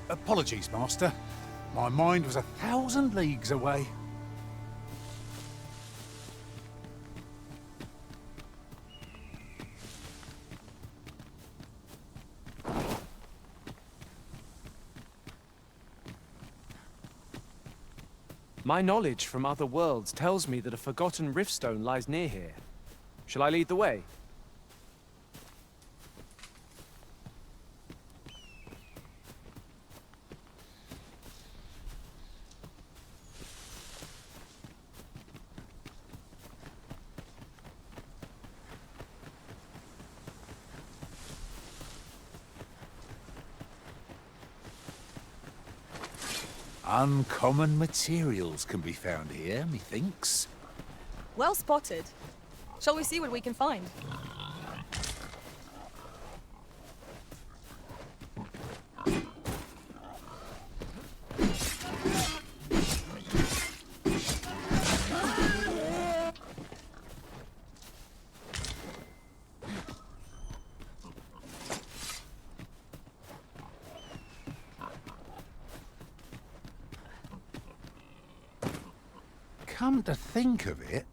Apologies, Master. My mind was 1,000 leagues away. My knowledge from other worlds tells me that a forgotten riftstone lies near here. Shall I lead the way? Uncommon materials can be found here, methinks. Well spotted. Shall we see what we can find? Come to think of it,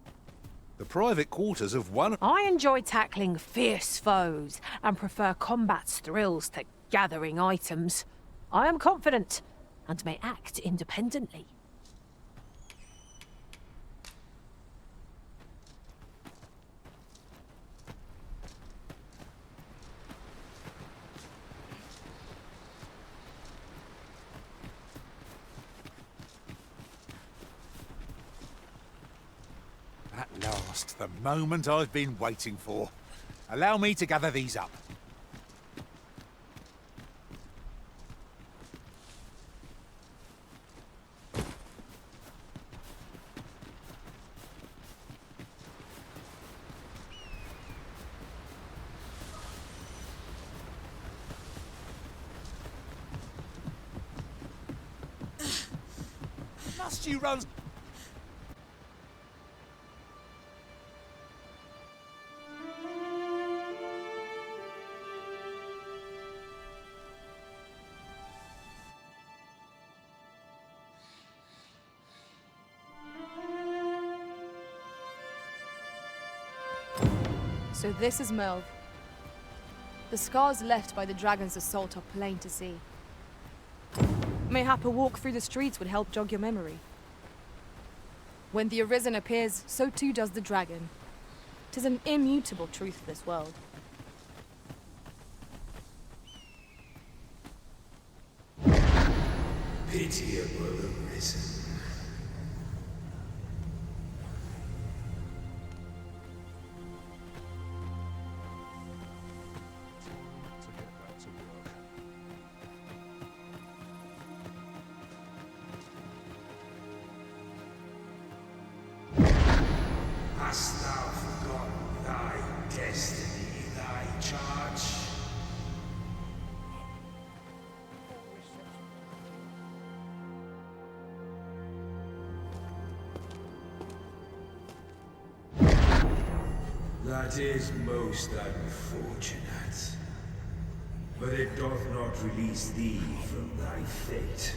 the private quarters of one... I enjoy tackling fierce foes and prefer combat's thrills to gathering items. I am confident and may act independently. At last, the moment I've been waiting for. Allow me to gather these up. Must you run... So this is Merv. The scars left by the dragon's assault are plain to see. Mayhap a walk through the streets would help jog your memory. When the Arisen appears, so too does the dragon. 'Tis an immutable truth of this world. Pitiable Arisen. Hast thou forgotten thy destiny, thy charge? That is most unfortunate. But it doth not release thee from thy fate.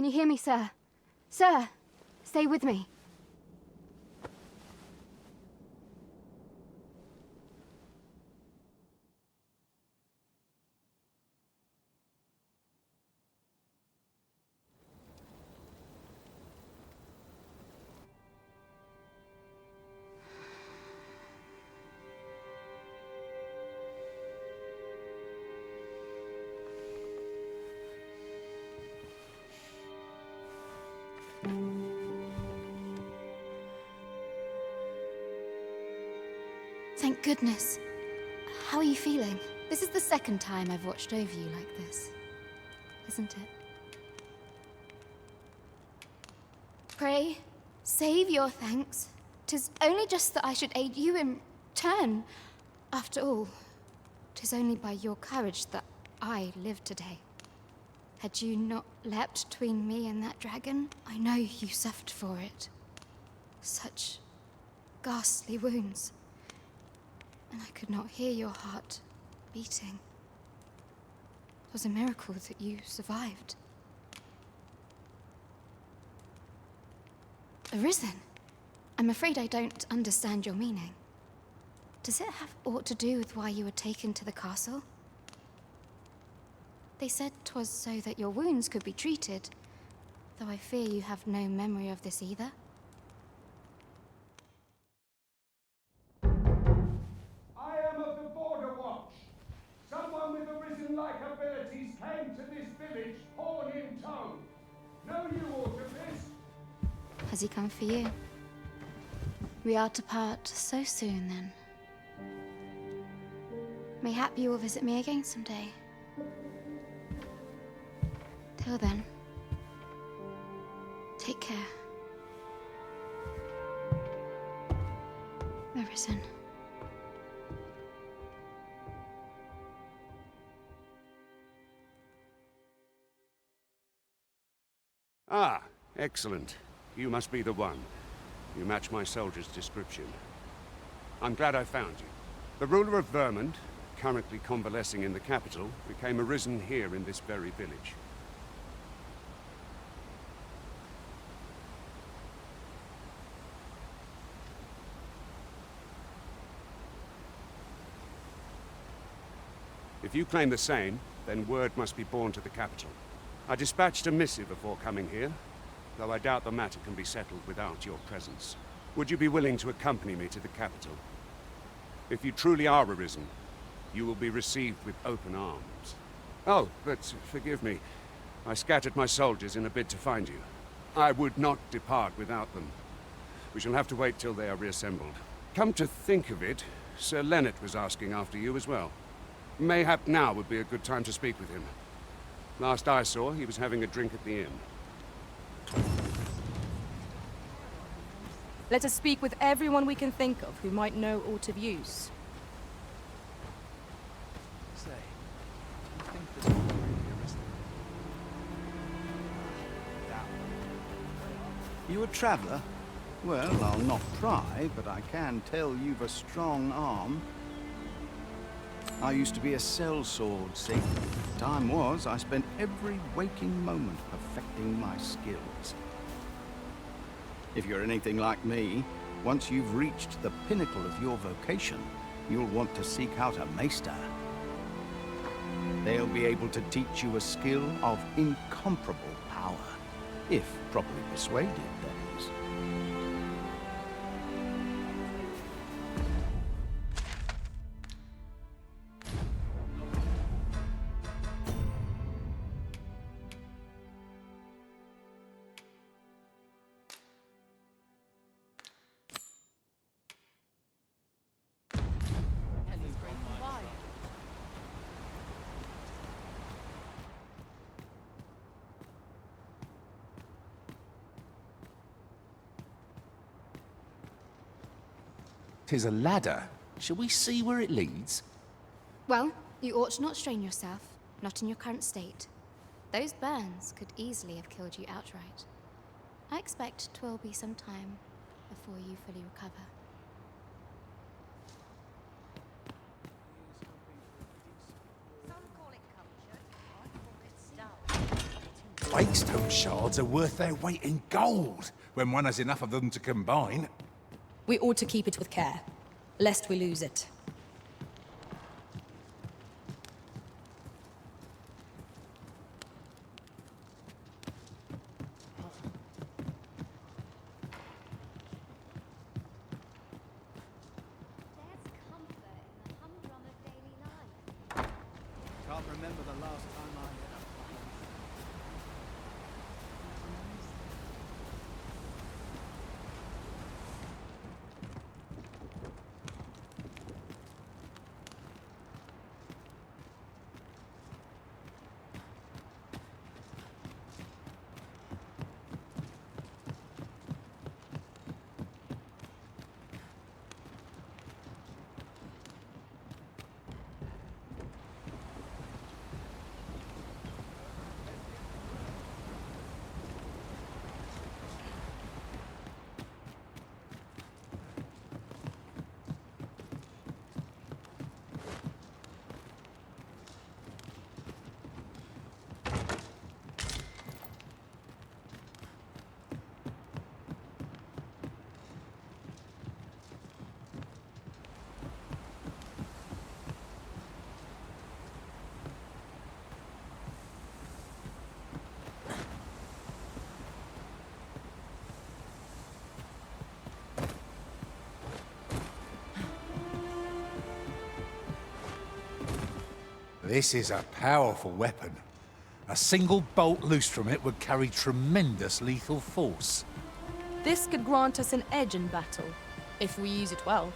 Can you hear me, sir? Sir, stay with me. Thank goodness. How are you feeling? This is the second time I've watched over you like this, isn't it? Pray, save your thanks. 'Tis only just that I should aid you in turn. After all, 'tis only by your courage that I live today. Had you not leapt between me and that dragon, I know you suffered for it. Such ghastly wounds. And I could not hear your heart beating. It was a miracle that you survived. Arisen? I'm afraid I don't understand your meaning. Does it have aught to do with why you were taken to the castle? They said 'twas so that your wounds could be treated, though I fear you have no memory of this either. I am of the Border Watch. Someone with Arisen-like abilities came to this village, horn in tow. Know you aught of this? Has he come for you? We are to part so soon, then. Mayhap you will visit me again someday. Till then, take care. Arisen. Ah, excellent. You must be the one. You match my soldier's description. I'm glad I found you. The ruler of Vermont, currently convalescing in the capital, became arisen here in this very village. If you claim the same, then word must be borne to the capital. I dispatched a missive before coming here, though I doubt the matter can be settled without your presence. Would you be willing to accompany me to the capital? If you truly are arisen, you will be received with open arms. Oh, but forgive me. I scattered my soldiers in a bid to find you. I would not depart without them. We shall have to wait till they are reassembled. Come to think of it, Sir Leonard was asking after you as well. Mayhap now would be a good time to speak with him. Last I saw, he was having a drink at the inn. Let us speak with everyone we can think of who might know aught of use. Say, do you think this will really arrest them? You a traveller? Well, I'll not pry, but I can tell you've a strong arm. I used to be a sellsword, see? Time was, I spent every waking moment perfecting my skills. If you're anything like me, once you've reached the pinnacle of your vocation, you'll want to seek out a maester. They'll be able to teach you a skill of incomparable power, if properly persuaded, that is. "'Tis a ladder. Shall we see where it leads?" Well, you ought not strain yourself, not in your current state. Those burns could easily have killed you outright. I expect 'twill be some time before you fully recover. I Wakestone shards are worth their weight in gold when one has enough of them to combine. We ought to keep it with care, lest we lose it. Can't remember the last time I had a This is a powerful weapon. A single bolt loose from it would carry tremendous lethal force. This could grant us an edge in battle, if we use it well.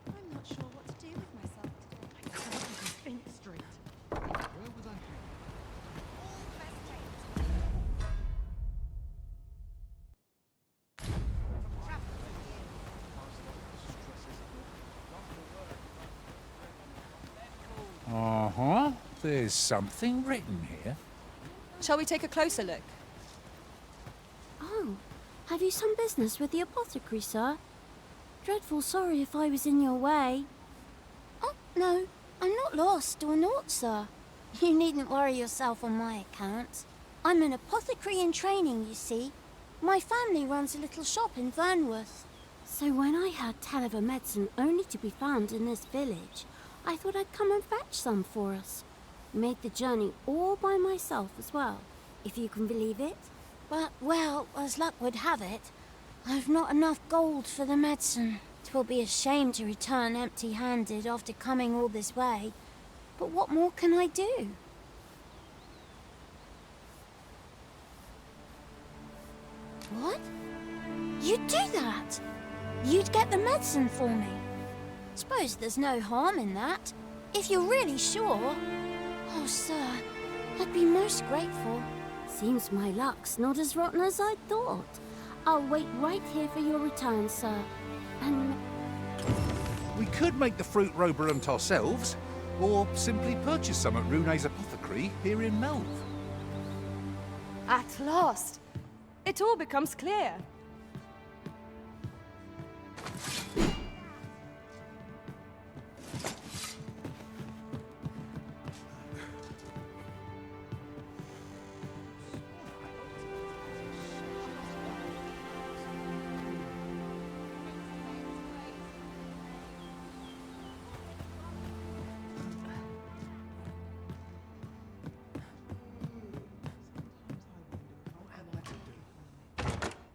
I'm not sure what to do with myself today. I can't even think straight. Where was I headed? Uh-huh. There's something written here. Shall we take a closer look? Oh, have you some business with the apothecary, sir? Dreadful sorry if I was in your way. Oh, no, I'm not lost or naught, sir. You needn't worry yourself on my account. I'm an apothecary in training, you see. My family runs a little shop in Vernworth. So when I heard tell of a medicine only to be found in this village, I thought I'd come and fetch some for us. Made the journey all by myself as well, if you can believe it. But, well, as luck would have it, I've not enough gold for the medicine. 'Twill be a shame to return empty-handed after coming all this way. But what more can I do? What? You'd do that? You'd get the medicine for me? Suppose there's no harm in that, if you're really sure. Oh, sir, I'd be most grateful. Seems my luck's not as rotten as I thought. I'll wait right here for your return, sir. And... We could make the fruit roborant ourselves, or simply purchase some at Rune's apothecary here in Melve. At last! It all becomes clear.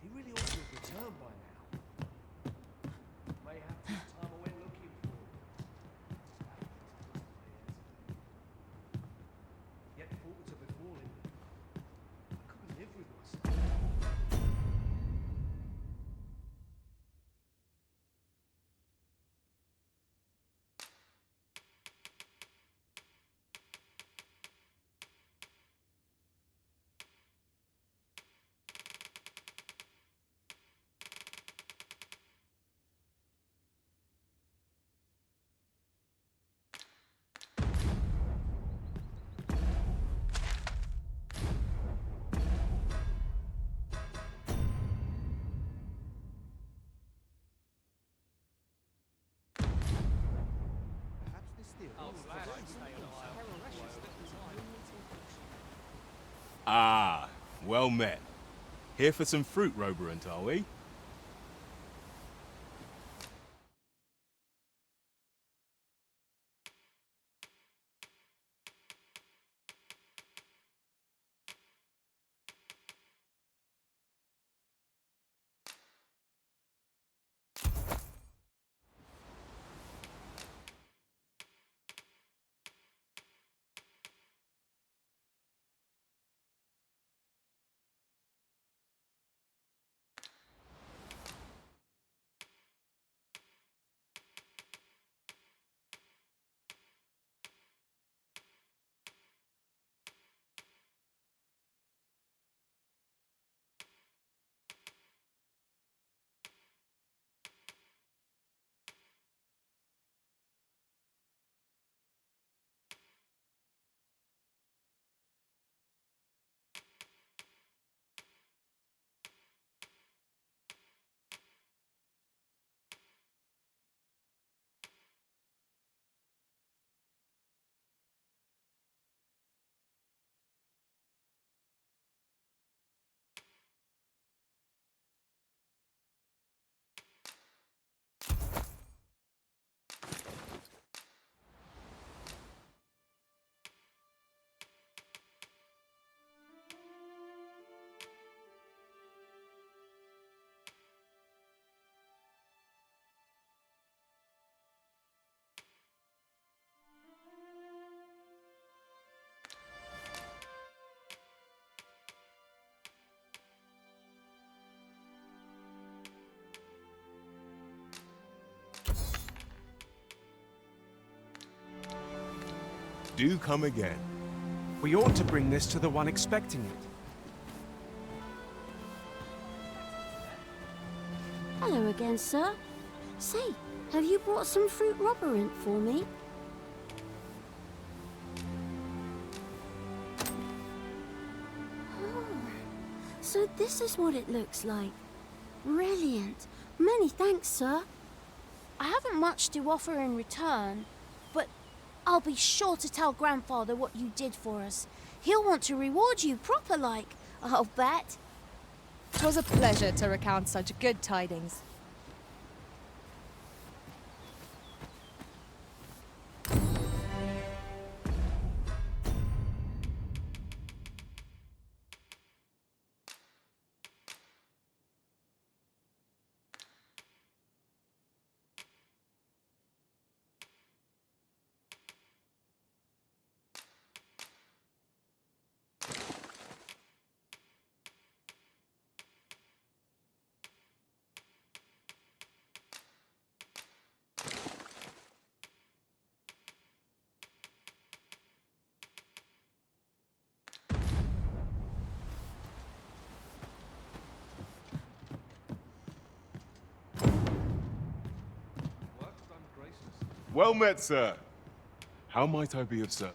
He really ought Ah, well met. Here for some fruit roborant, are we? Do come again. We ought to bring this to the one expecting it. Hello again, sir. Say, have you brought some fruit roborant for me? Oh, so this is what it looks like. Brilliant. Many thanks, sir. I haven't much to offer in return, but I'll be sure to tell Grandfather what you did for us. He'll want to reward you proper like, I'll bet. 'Twas a pleasure to recount such good tidings. Well met, sir. How might I be of service?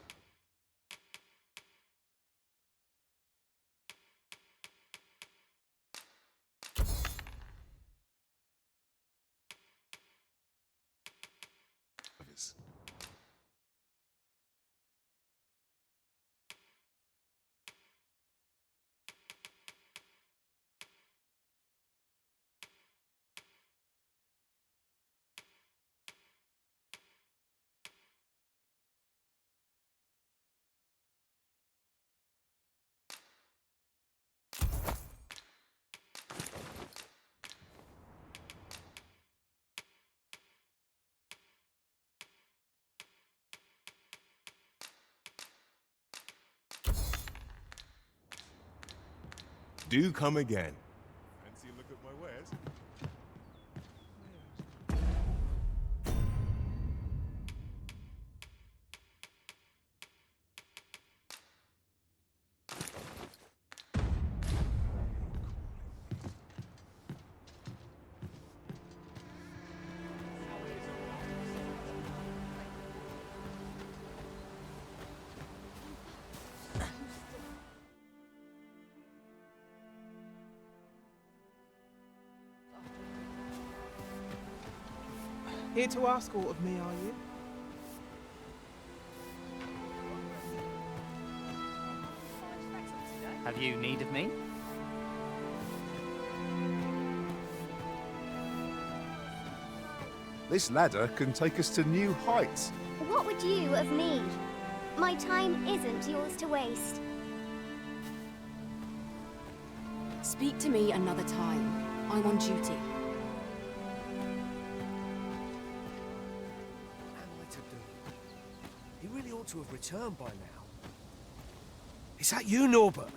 Do come again. Fancy a look at my wares? Here to ask aught of me, are you? you need of me? This ladder can take us to new heights. What would you of me? My time isn't yours to waste. Speak to me another time. I'm on duty. What am I to do? He really ought to have returned by now. Is that you, Norbert?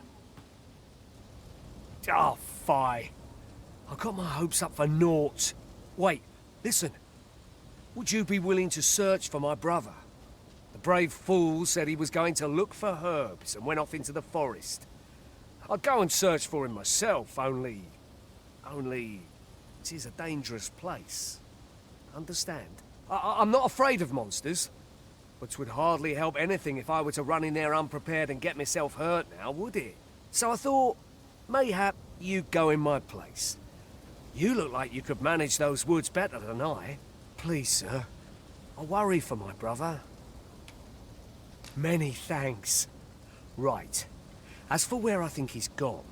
Oh, fie. I got my hopes up for naught. Wait, listen. Would you be willing to search for my brother? The brave fool said he was going to look for herbs and went off into the forest. I'd go and search for him myself, only it is a dangerous place. Understand? I'm not afraid of monsters, but 'twould hardly help anything if I were to run in there unprepared and get myself hurt now, would it? So I thought, mayhap you'd go in my place. You look like you could manage those woods better than I. Please, sir. I worry for my brother. Many thanks. Right. As for where I think he's gone,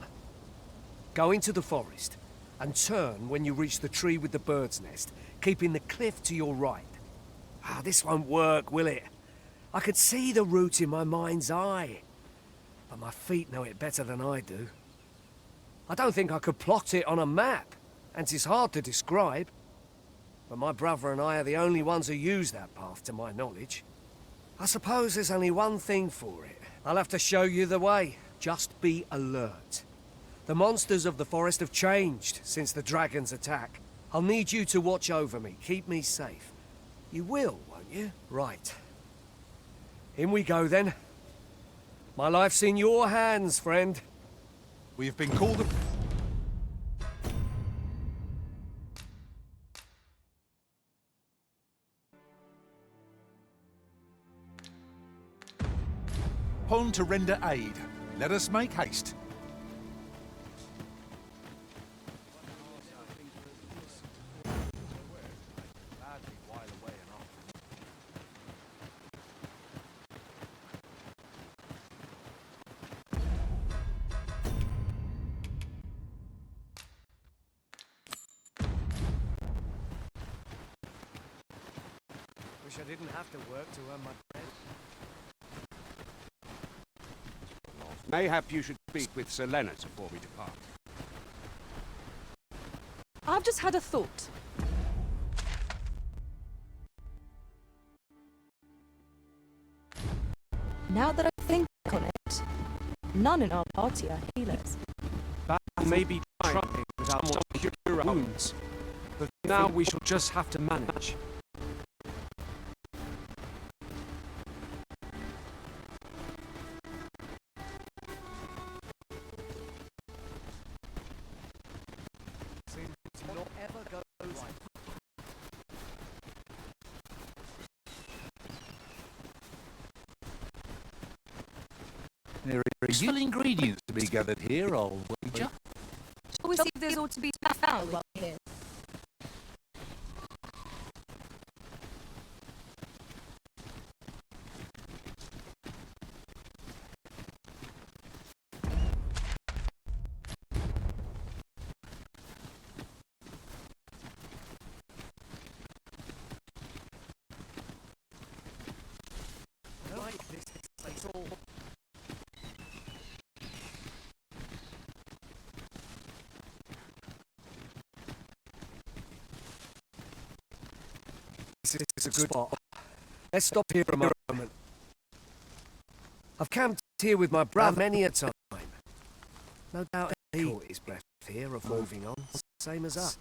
go into the forest and turn when you reach the tree with the bird's nest, keeping the cliff to your right. Ah, this won't work, will it? I could see the route in my mind's eye, but my feet know it better than I do. I don't think I could plot it on a map, and 'tis hard to describe. But my brother and I are the only ones who use that path, to my knowledge. I suppose there's only one thing for it. I'll have to show you the way. Just be alert. The monsters of the forest have changed since the dragon's attack. I'll need you to watch over me, keep me safe. You will, won't you? Right. In we go, then. My life's in your hands, friend. We have been called... upon to render aid. Let us make haste. Wish I didn't have to work to earn my bread. Mayhap you should speak with Sir Leonard before we depart. I've just had a thought. Now that I think on it, none in our party are healers. That may be trying without some cure our wounds, but now we shall just have to manage. There are useful ingredients to be gathered here, I'll wager. Shall we see if there's ought to be found while we're here? This is a good spot. Let's stop here a moment. I've camped here with my brother many a time. No doubt he caught his breath here of moving on, same as us.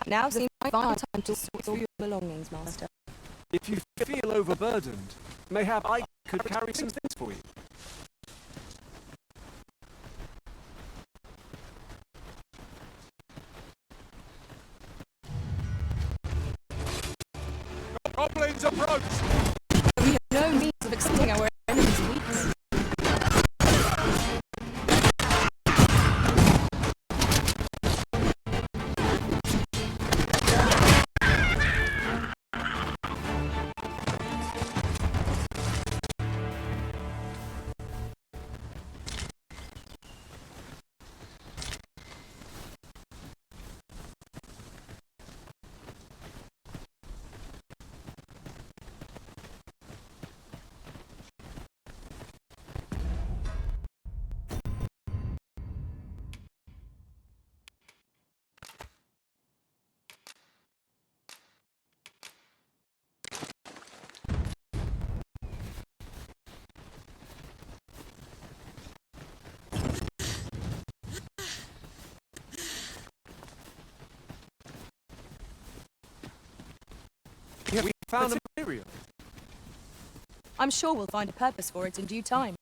Now seems my time to sort through your belongings, Master. If you feel overburdened, mayhap I could carry some things for you. Goblins approach! We have no means of extending our enemy's weakness. We found a material. I'm sure we'll find a purpose for it in due time.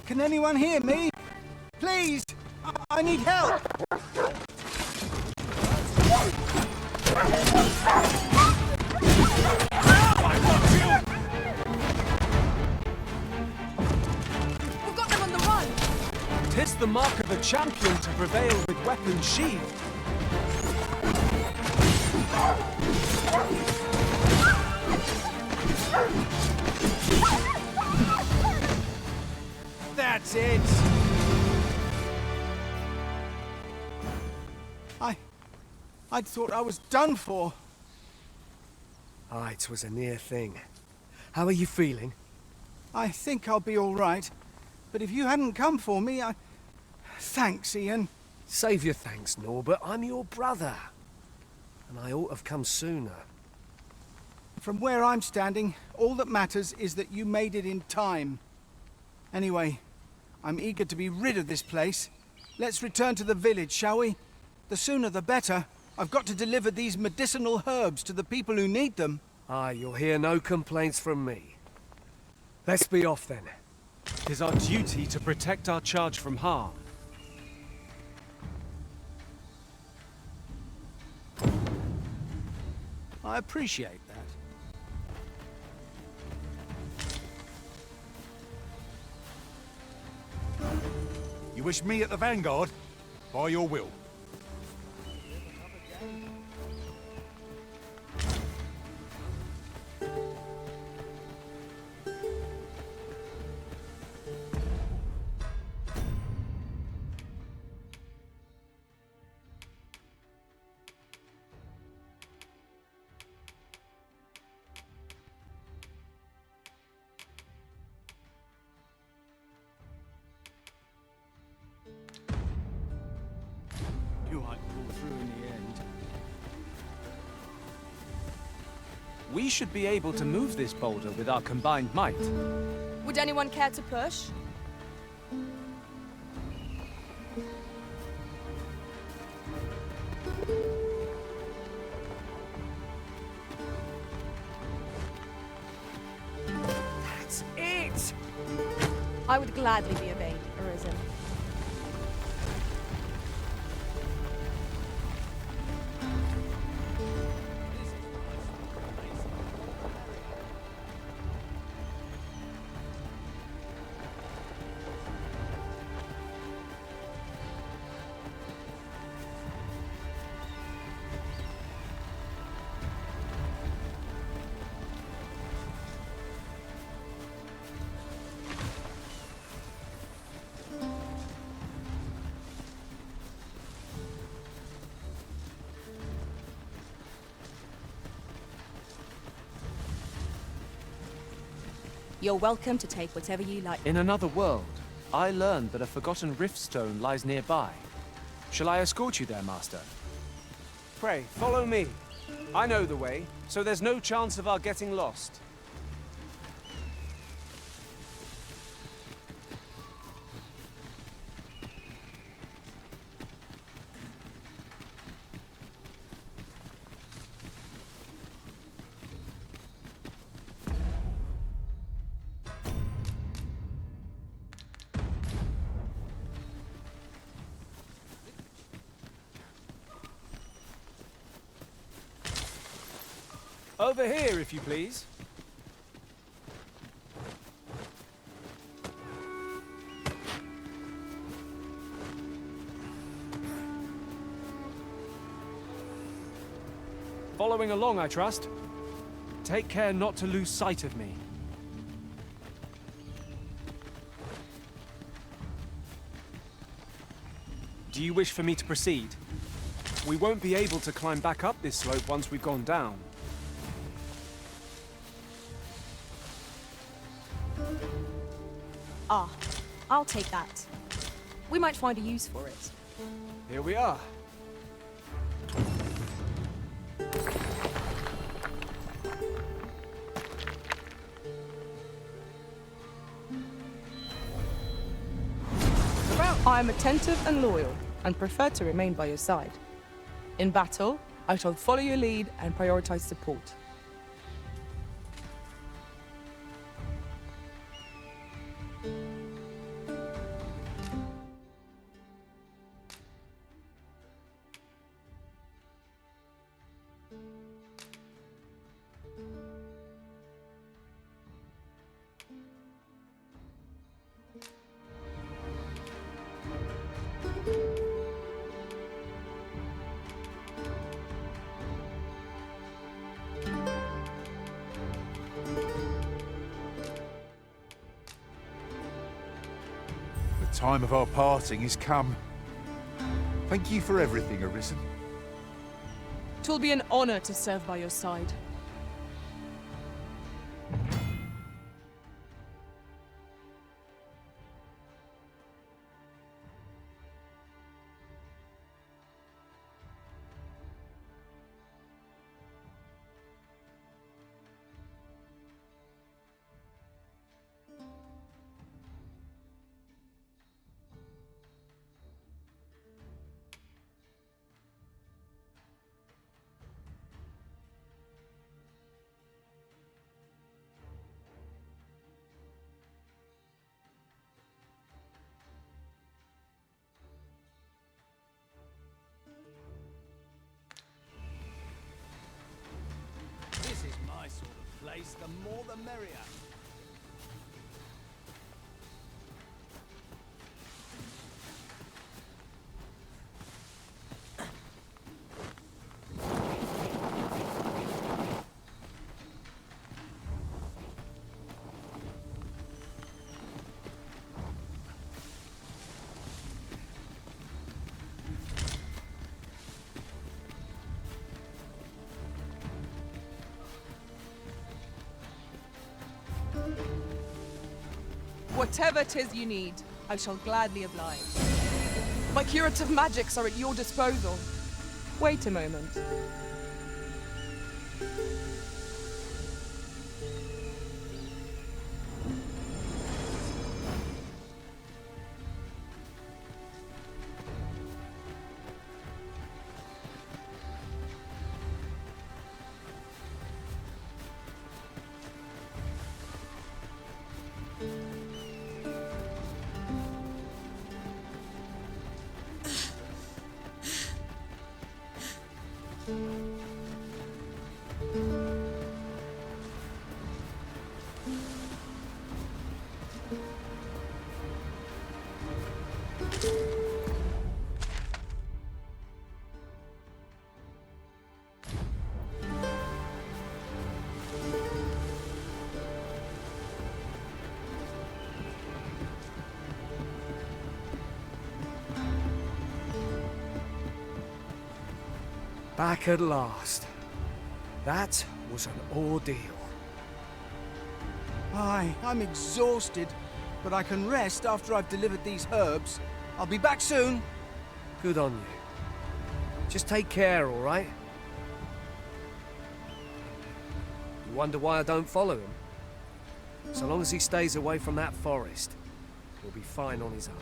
Can anyone hear me? Please! I need help! We've got them on the run! 'Tis the mark of a champion to prevail with weapons sheathed. That's it! I'd thought I was done for. Aye, it was a near thing. How are you feeling? I think I'll be all right. But if you hadn't come for me, Thanks, Ian. Save your thanks, Norbert. I'm your brother. And I ought to have come sooner. From where I'm standing, all that matters is that you made it in time. Anyway, I'm eager to be rid of this place. Let's return to the village, shall we? The sooner the better. I've got to deliver these medicinal herbs to the people who need them. Aye, you'll hear no complaints from me. Let's be off then. 'Tis our duty to protect our charge from harm. I appreciate that. You wish me at the vanguard? By your will. You might pull through in the end. We should be able to move this boulder with our combined might. Would anyone care to push? That's it! I would gladly be obeyed, Arisen. You're welcome to take whatever you like. In another world, I learned that a forgotten riftstone lies nearby. Shall I escort you there, Master? Pray, follow me. I know the way, so there's no chance of our getting lost. Over here, if you please. Following along, I trust. Take care not to lose sight of me. Do you wish for me to proceed? We won't be able to climb back up this slope once we've gone down. Ah, I'll take that. We might find a use for it. Here we are. I am attentive and loyal, and prefer to remain by your side. In battle, I shall follow your lead and prioritize support. The time of our parting is come. Thank you for everything, Arisen. 'Twill be an honor to serve by your side. This is my sort of place. The more the merrier. Whatever 'tis you need, I shall gladly oblige. My curative magics are at your disposal. Wait a moment. Back at last. That was an ordeal. Aye, I'm exhausted, but I can rest after I've delivered these herbs. I'll be back soon. Good on you. Just take care, all right? You wonder why I don't follow him? So long as he stays away from that forest, he'll be fine on his own.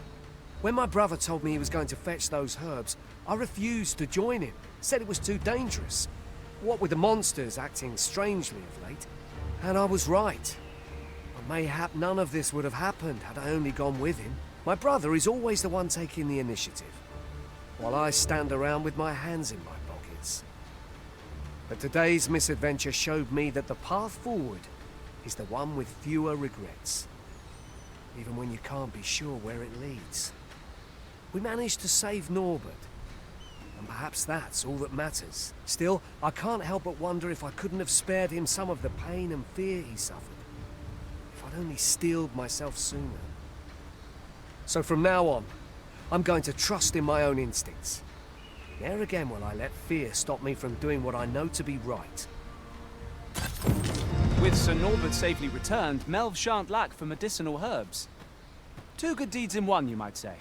When my brother told me he was going to fetch those herbs, I refused to join him. Said it was too dangerous. What with the monsters acting strangely of late. And I was right. But mayhap none of this would have happened had I only gone with him. My brother is always the one taking the initiative, while I stand around with my hands in my pockets. But today's misadventure showed me that the path forward is the one with fewer regrets, even when you can't be sure where it leads. We managed to save Norbert, and perhaps that's all that matters. Still, I can't help but wonder if I couldn't have spared him some of the pain and fear he suffered, if I'd only steeled myself sooner. So from now on, I'm going to trust in my own instincts. Ne'er again will I let fear stop me from doing what I know to be right. With Sir Norbert safely returned, Melv shan't lack for medicinal herbs. Two good deeds in one, you might say.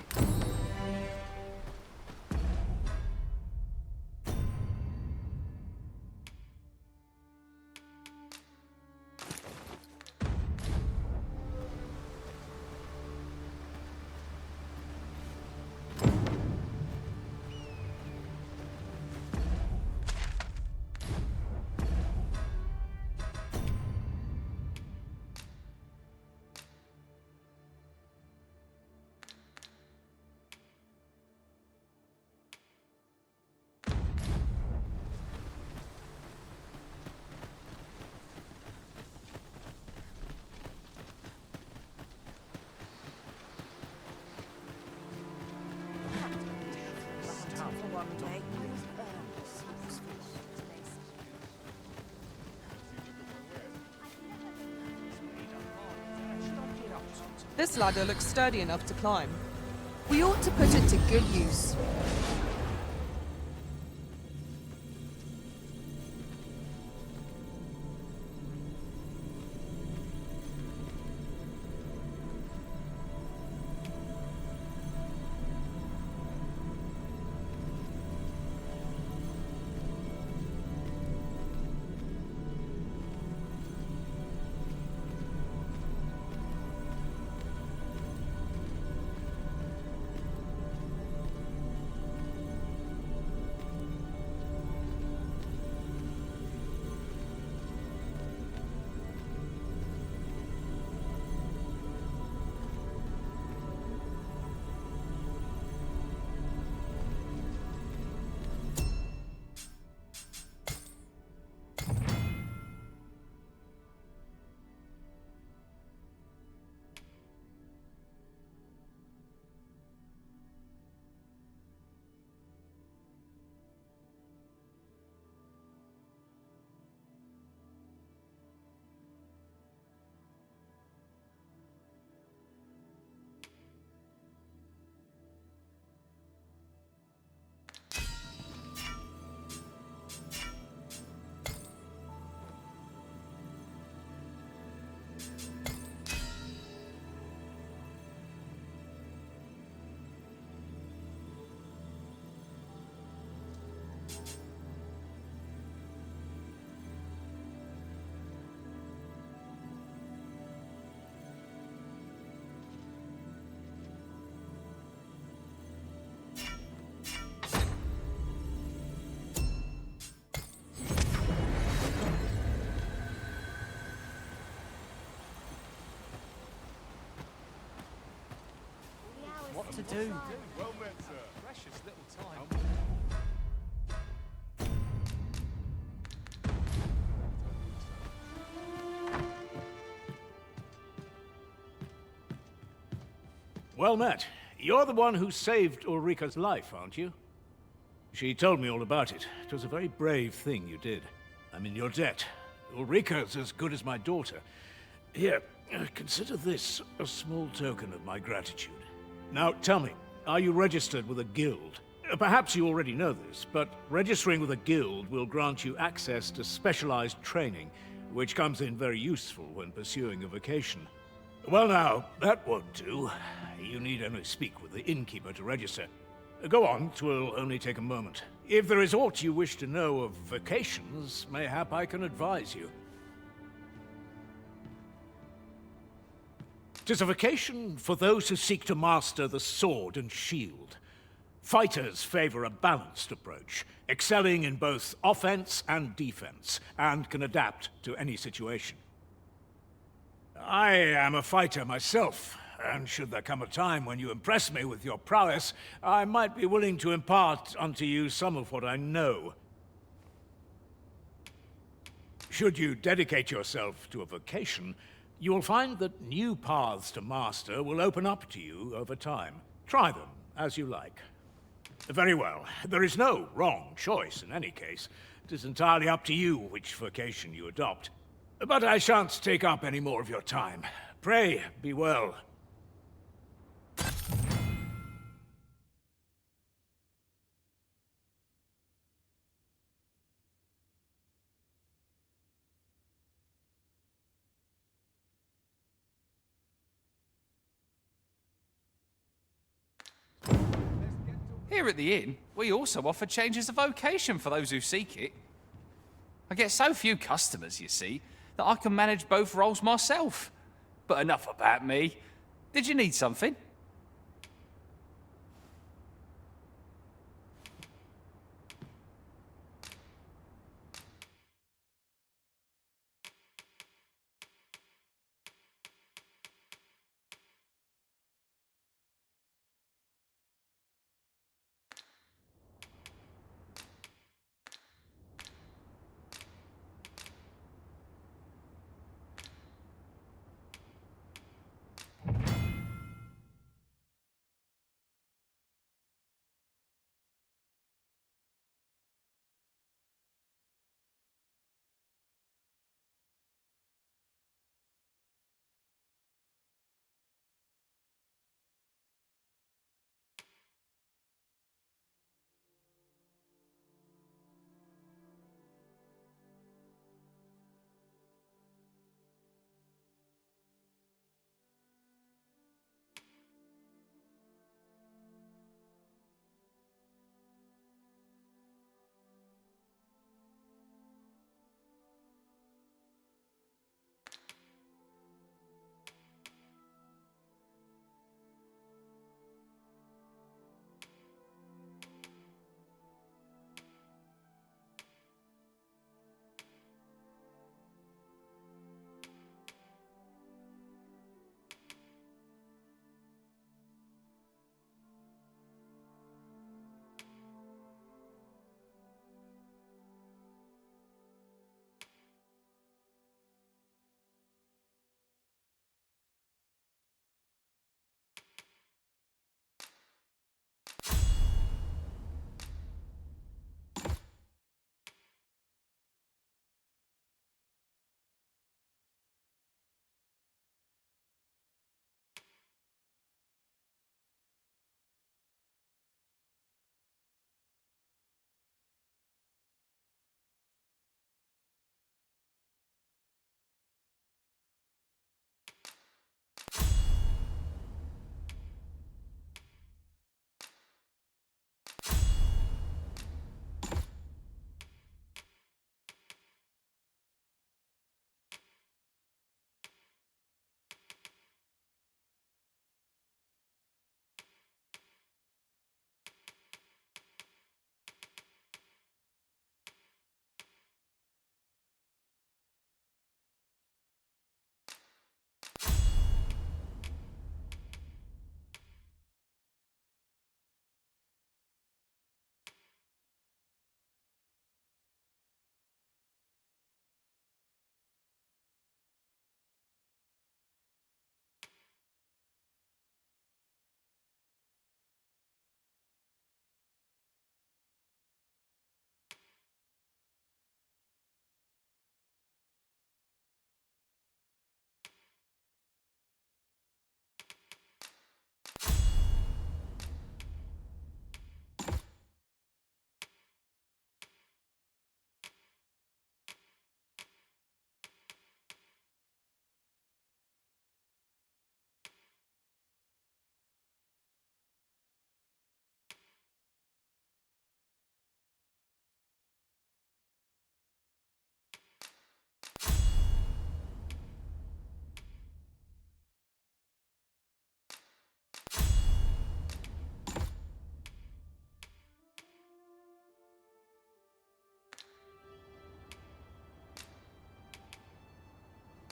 This ladder looks sturdy enough to climb. We ought to put it to good use. What to do? Well met, sir. Precious little time. Well met. You're the one who saved Ulrika's life, aren't you? She told me all about it. It was a very brave thing you did. I'm in your debt. Ulrika's as good as my daughter. Here, consider this a small token of my gratitude. Now, tell me, are you registered with a guild? Perhaps you already know this, but registering with a guild will grant you access to specialized training, which comes in very useful when pursuing a vacation. Well now, that won't do. You need only speak with the innkeeper to register. Go on, 'twill only take a moment. If there is aught you wish to know of vacations, mayhap I can advise you. 'Tis a vacation for those who seek to master the sword and shield. Fighters favor a balanced approach, excelling in both offense and defense, and can adapt to any situation. I am a fighter myself, and should there come a time when you impress me with your prowess, I might be willing to impart unto you some of what I know. Should you dedicate yourself to a vocation, you will find that new paths to master will open up to you over time. Try them as you like. Very well. There is no wrong choice in any case. It is entirely up to you which vocation you adopt. But I shan't take up any more of your time. Pray, be well. Here at the inn, we also offer changes of vocation for those who seek it. I get so few customers, you see, that I can manage both roles myself. But enough about me. Did you need something?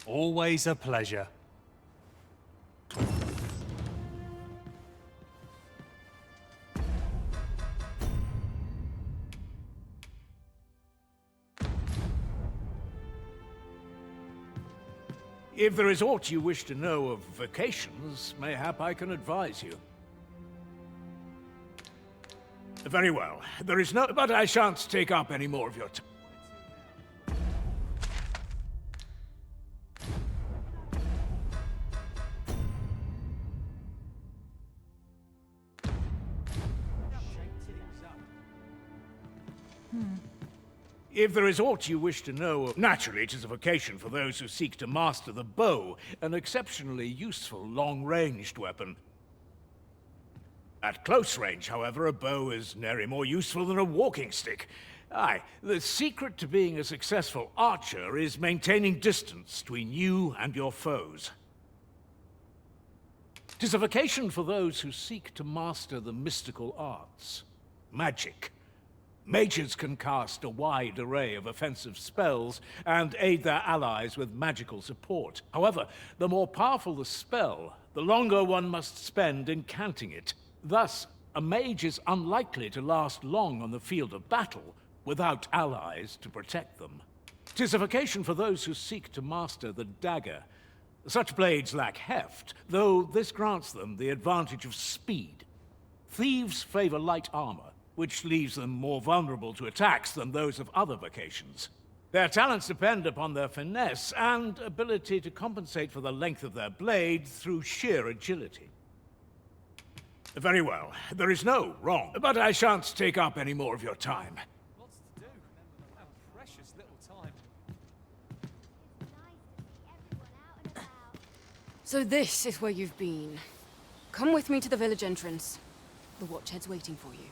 Always a pleasure. If there is aught you wish to know of vacations, mayhap I can advise you. Very well. There is no... But I shan't take up any more of your time. If there is aught you wish to know of... Naturally, it is a vocation for those who seek to master the bow, an exceptionally useful long-ranged weapon. At close range, however, a bow is nary more useful than a walking stick. Aye, the secret to being a successful archer is maintaining distance between you and your foes. 'Tis a vocation for those who seek to master the mystical arts. Magic. Mages can cast a wide array of offensive spells and aid their allies with magical support. However, the more powerful the spell, the longer one must spend incanting it. Thus, a mage is unlikely to last long on the field of battle without allies to protect them. 'Tis a vocation for those who seek to master the dagger. Such blades lack heft, though this grants them the advantage of speed. Thieves favor light armor, which leaves them more vulnerable to attacks than those of other vocations. Their talents depend upon their finesse and ability to compensate for the length of their blade through sheer agility. Very well. There is no wrong, but I shan't take up any more of your time. Lots to do. How precious little time. So this is where you've been. Come with me to the village entrance. The Watchhead's waiting for you.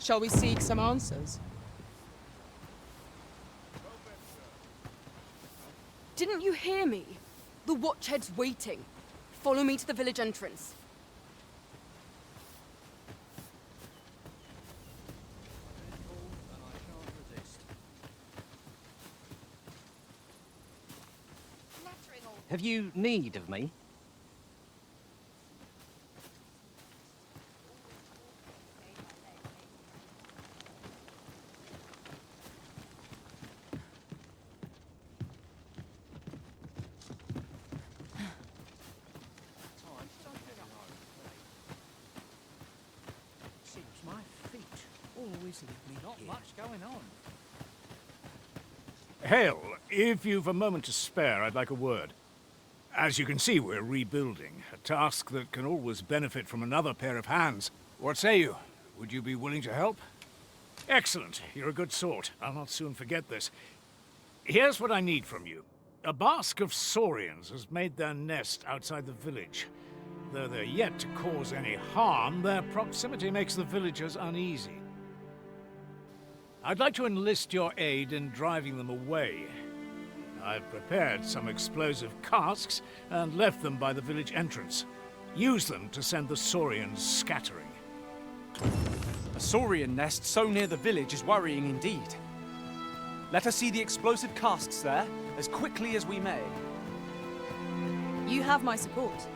Shall we seek some answers? Didn't you hear me? The Watchhead's waiting. Follow me to the village entrance. Have you need of me? Seems my feet always leave me not much going on. Hail, if you've a moment to spare, I'd like a word. As you can see, we're rebuilding, a task that can always benefit from another pair of hands. What say you? Would you be willing to help? Excellent. You're a good sort. I'll not soon forget this. Here's what I need from you. A bask of saurians has made their nest outside the village. Though they're yet to cause any harm, their proximity makes the villagers uneasy. I'd like to enlist your aid in driving them away. I've prepared some explosive casks and left them by the village entrance. Use them to send the saurians scattering. A saurian nest so near the village is worrying indeed. Let us see the explosive casks there as quickly as we may. You have my support.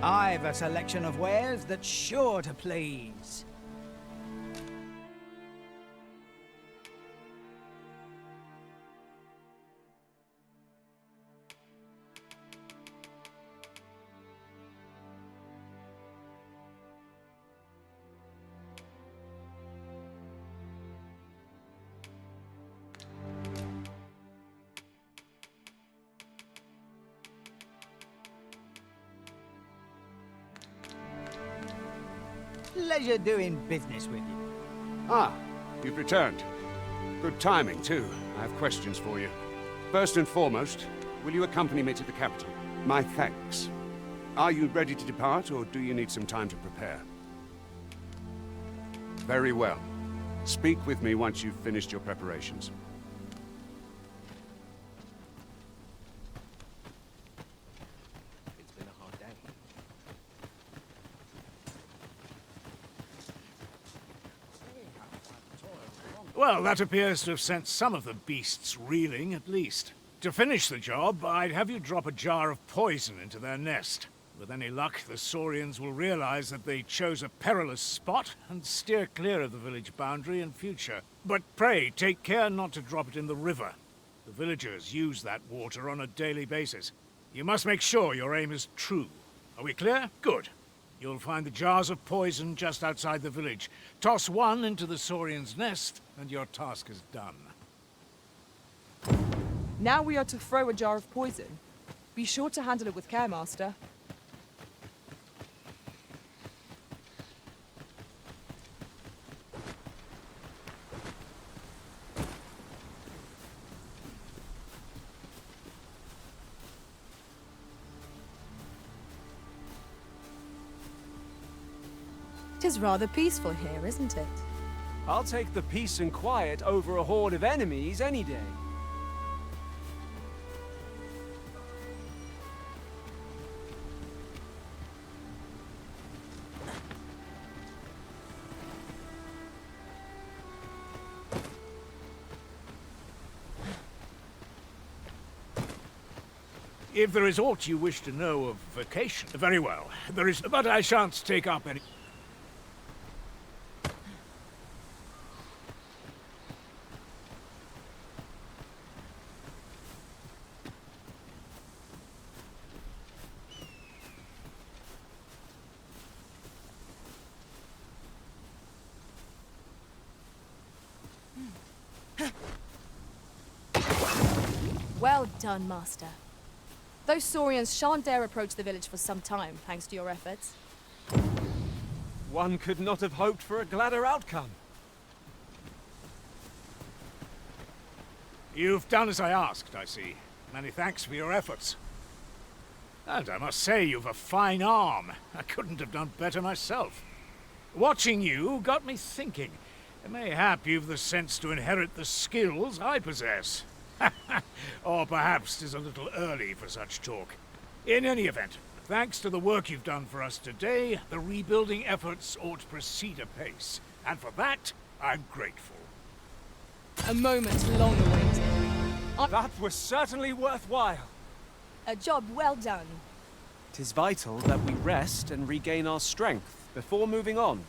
I've a selection of wares that's sure to please. Pleasure doing business with you. Ah, you've returned. Good timing, too. I have questions for you. First and foremost, will you accompany me to the capital? My thanks. Are you ready to depart, or do you need some time to prepare? Very well. Speak with me once you've finished your preparations. It's been a hard day. Well, that appears to have sent some of the beasts reeling, at least. To finish the job, I'd have you drop a jar of poison into their nest. With any luck, the Saurians will realize that they chose a perilous spot and steer clear of the village boundary in future. But pray, take care not to drop it in the river. The villagers use that water on a daily basis. You must make sure your aim is true. Are we clear? Good. You'll find the jars of poison just outside the village. Toss one into the Saurian's nest, and your task is done. Now we are to throw a jar of poison. Be sure to handle it with care, Master. Tis rather peaceful here, isn't it? I'll take the peace and quiet over a horde of enemies any day. If there is aught you wish to know of vacation, very well. There is, but I shan't take up any... Well done, Master. Those Saurians shan't dare approach the village for some time, thanks to your efforts. One could not have hoped for a gladder outcome. You've done as I asked, I see. Many thanks for your efforts. And I must say, you've a fine arm. I couldn't have done better myself. Watching you got me thinking. Mayhap you've the sense to inherit the skills I possess. Or perhaps 'tis a little early for such talk. In any event, thanks to the work you've done for us today, the rebuilding efforts ought to proceed apace. And for that, I'm grateful. A moment long awaited. That was certainly worthwhile. A job well done. 'Tis vital that we rest and regain our strength before moving on.